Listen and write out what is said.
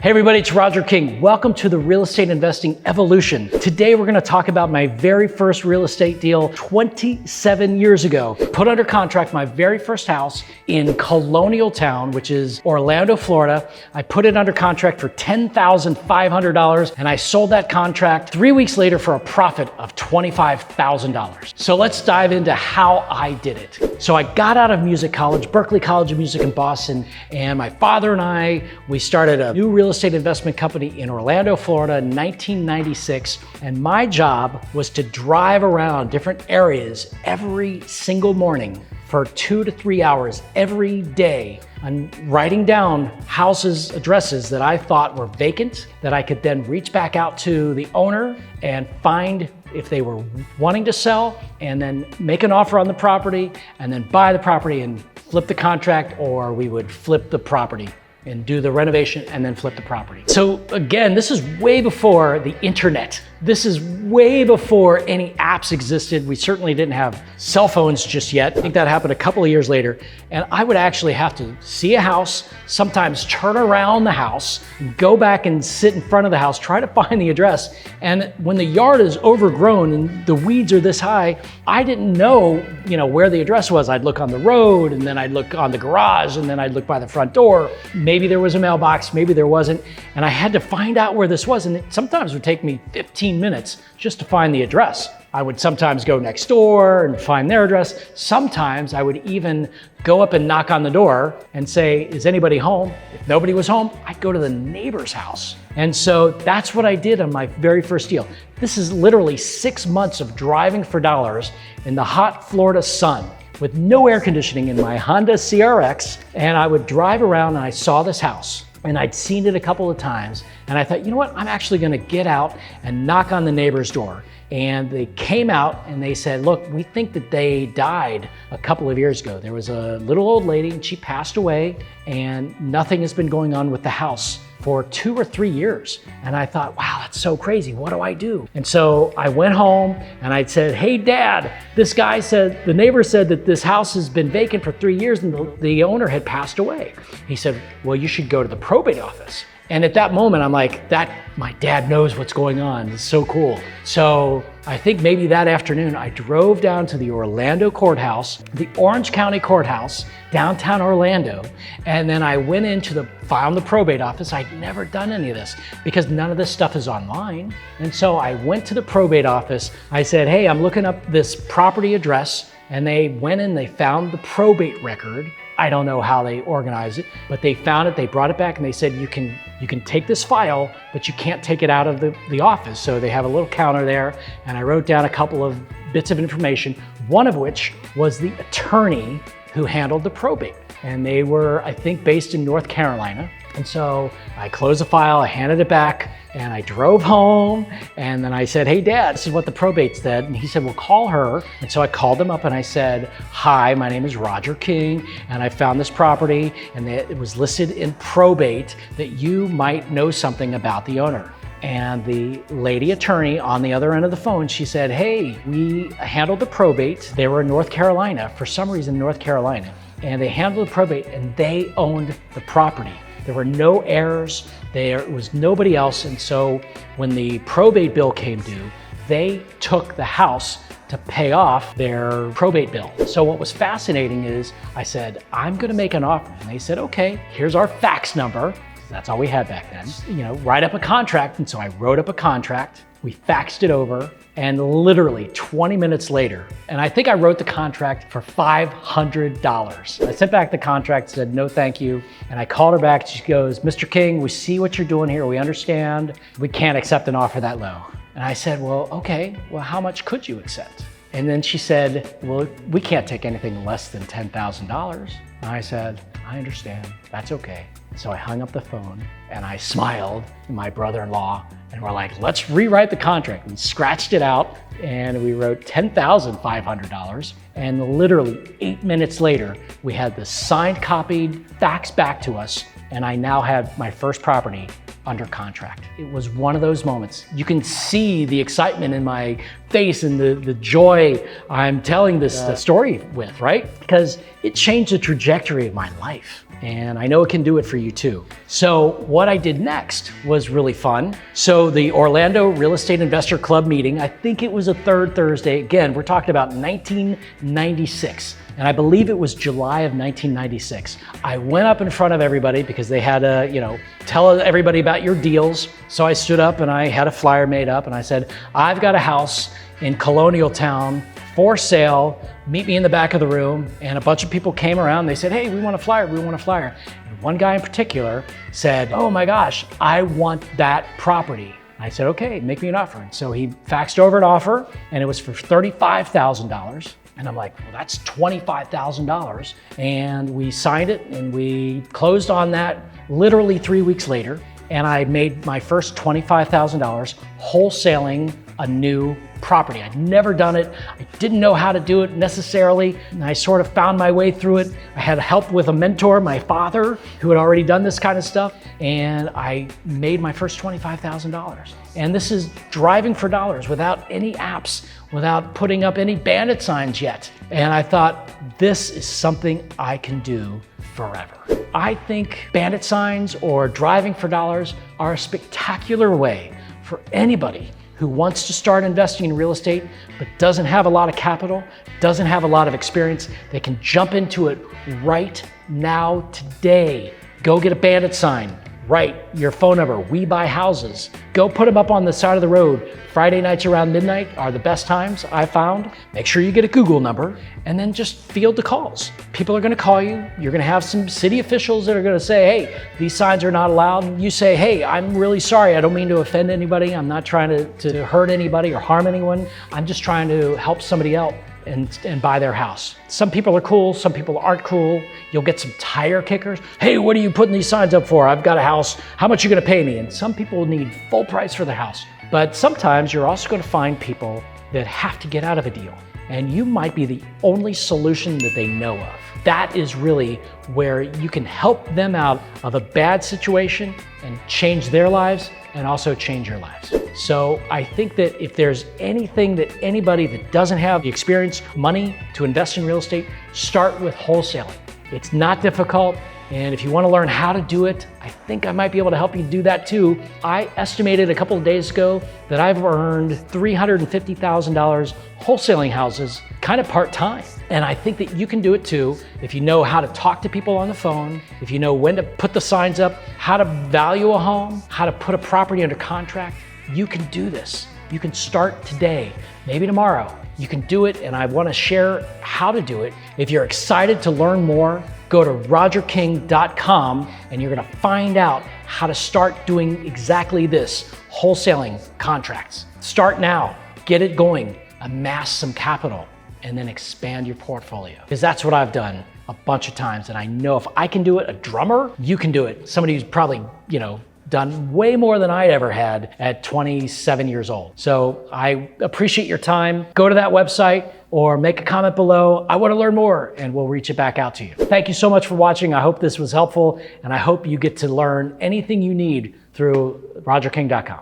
Hey everybody, it's Roger King. Welcome to the Real Estate Investing Evolution. Today we're going to talk about my very first real estate deal 27 years ago. Put under contract my very first house in Colonial Town, which is Orlando, Florida. I put it under contract for $10,500 and I sold that contract 3 weeks later for a profit of $25,000. So let's dive into how I did it. So I got out of music college, Berklee College of Music in Boston, and my father and I, we started a new real estate investment company in Orlando, Florida in 1996. And my job was to drive around different areas every single morning for 2 to 3 hours every day and writing down houses, addresses that I thought were vacant, that I could then reach back out to the owner and find if they were wanting to sell, and then make an offer on the property and then buy the property and flip the contract, or we would flip the property and do the renovation and then flip the property. So again, this is way before the internet. This is way before any apps existed. We certainly didn't have cell phones just yet. I think that happened a couple of years later. And I would actually have to see a house, sometimes turn around the house, go back and sit in front of the house, try to find the address. And when the yard is overgrown and the weeds are this high, I didn't know, where the address was. I'd look on the road, and then I'd look on the garage, and then I'd look by the front door. Maybe there was a mailbox, maybe there wasn't. And I had to find out where this was. And it sometimes would take me 15 minutes just to find the address. I would sometimes go next door and find their address. Sometimes I would even go up and knock on the door and say, is anybody home? If nobody was home, I'd go to the neighbor's house. And so that's what I did on my very first deal. This is literally 6 months of driving for dollars in the hot Florida sun with no air conditioning in my Honda CRX. And I would drive around and I saw this house. And I'd seen it a couple of times. And I thought, you know what? I'm actually going to get out and knock on the neighbor's door. And they came out and they said, look, we think that they died a couple of years ago. There was a little old lady and she passed away, and nothing has been going on with the house for 2 or 3 years. And I thought, wow, that's so crazy. What do I do? And so I went home and I said, hey, Dad, the neighbor said that this house has been vacant for 3 years and the owner had passed away. He said, well, you should go to the probate office. And at that moment, I'm like, my dad knows what's going on. It's so cool. So I think maybe that afternoon, I drove down to the Orlando courthouse, the Orange County courthouse, downtown Orlando. And then I went found the probate office. I'd never done any of this because none of this stuff is online. And so I went to the probate office. I said, hey, I'm looking up this property address. And they went in, they found the probate record. I don't know how they organized it, but they found it, they brought it back, and they said, you can take this file, but you can't take it out of the office. So they have a little counter there, and I wrote down a couple of bits of information, one of which was the attorney who handled the probate. And they were, I think, based in North Carolina. And so I closed the file, I handed it back, and I drove home. And then I said, hey, Dad, this is what the probate said. And he said, well, call her. And so I called him up and I said, hi, my name is Roger King, and I found this property, and it was listed in probate that you might know something about the owner. And the lady attorney on the other end of the phone, she said, hey, we handled the probate. They were in North Carolina, for some reason, North Carolina. And they handled the probate and they owned the property. There were no heirs, there was nobody else. And so when the probate bill came due, they took the house to pay off their probate bill. So what was fascinating is I said, I'm gonna make an offer. And they said, okay, here's our fax number. That's all we had back then. Write up a contract. And so I wrote up a contract. We faxed it over, and literally 20 minutes later, and I think I wrote the contract for $500. I sent back the contract, said no thank you, and I called her back. She goes, Mr. King, we see what you're doing here. We understand. We can't accept an offer that low. And I said, well, okay, well, how much could you accept? And then she said, well, we can't take anything less than $10,000. And I said, I understand, that's okay. So I hung up the phone and I smiled at my brother-in-law, and we're like, let's rewrite the contract. We scratched it out and we wrote $10,500. And literally 8 minutes later, we had the signed, copied, faxed back to us. And I now had my first property under contract. It was one of those moments. You can see the excitement in my face and the joy I'm telling this story with, right? Because it changed the trajectory of my life. And I know it can do it for you too. So what I did next was really fun. So the Orlando Real Estate Investor Club meeting, I think it was a third Thursday. Again, we're talking about 1996. And I believe it was July of 1996. I went up in front of everybody because they had to, tell everybody about your deals. So I stood up and I had a flyer made up and I said, I've got a house in Colonial Town for sale. Meet me in the back of the room. And a bunch of people came around. They said, hey, we want a flyer, we want a flyer. And one guy in particular said, oh my gosh, I want that property. I said, okay, make me an offer. And so he faxed over an offer and it was for $35,000. And I'm like, well, that's $25,000. And we signed it and we closed on that literally 3 weeks later. And I made my first $25,000 wholesaling a new property. I'd never done it. I didn't know how to do it necessarily. And I sort of found my way through it. I had help with a mentor, my father, who had already done this kind of stuff. And I made my first $25,000. And this is driving for dollars without any apps, without putting up any bandit signs yet. And I thought, this is something I can do forever. I think bandit signs or driving for dollars are a spectacular way for anybody who wants to start investing in real estate but doesn't have a lot of capital, doesn't have a lot of experience. They can jump into it right now, today. Go get a bandit sign. Write your phone number. We buy houses. Go put them up on the side of the road. Friday nights around midnight are the best times I found. Make sure you get a Google number and then just field the calls. People are gonna call you. You're gonna have some city officials that are gonna say, hey, these signs are not allowed. And you say, hey, I'm really sorry. I don't mean to offend anybody. I'm not trying to hurt anybody or harm anyone. I'm just trying to help somebody out and buy their house. Some people are cool, some people aren't cool. You'll get some tire kickers. Hey, what are you putting these signs up for? I've got a house, how much are you gonna pay me? And some people need full price for their house. But sometimes you're also gonna find people that have to get out of a deal. And you might be the only solution that they know of. That is really where you can help them out of a bad situation and change their lives and also change your lives. So I think that if there's anything that anybody that doesn't have the experience, money to invest in real estate, start with wholesaling. It's not difficult. And if you want to learn how to do it, I think I might be able to help you do that too. I estimated a couple of days ago that I've earned $350,000 wholesaling houses kind of part-time. And I think that you can do it too if you know how to talk to people on the phone, if you know when to put the signs up, how to value a home, how to put a property under contract. You can do this. You can start today, maybe tomorrow. You can do it, and I want to share how to do it. If you're excited to learn more, go to rogerking.com and you're going to find out how to start doing exactly this, wholesaling contracts. Start now, get it going, amass some capital, and then expand your portfolio. Because that's what I've done a bunch of times, and I know if I can do it, a drummer, you can do it. Somebody who's probably, done way more than I ever had at 27 years old. So I appreciate your time. Go to that website or make a comment below. I want to learn more, and we'll reach it back out to you. Thank you so much for watching. I hope this was helpful, and I hope you get to learn anything you need through rogerking.com.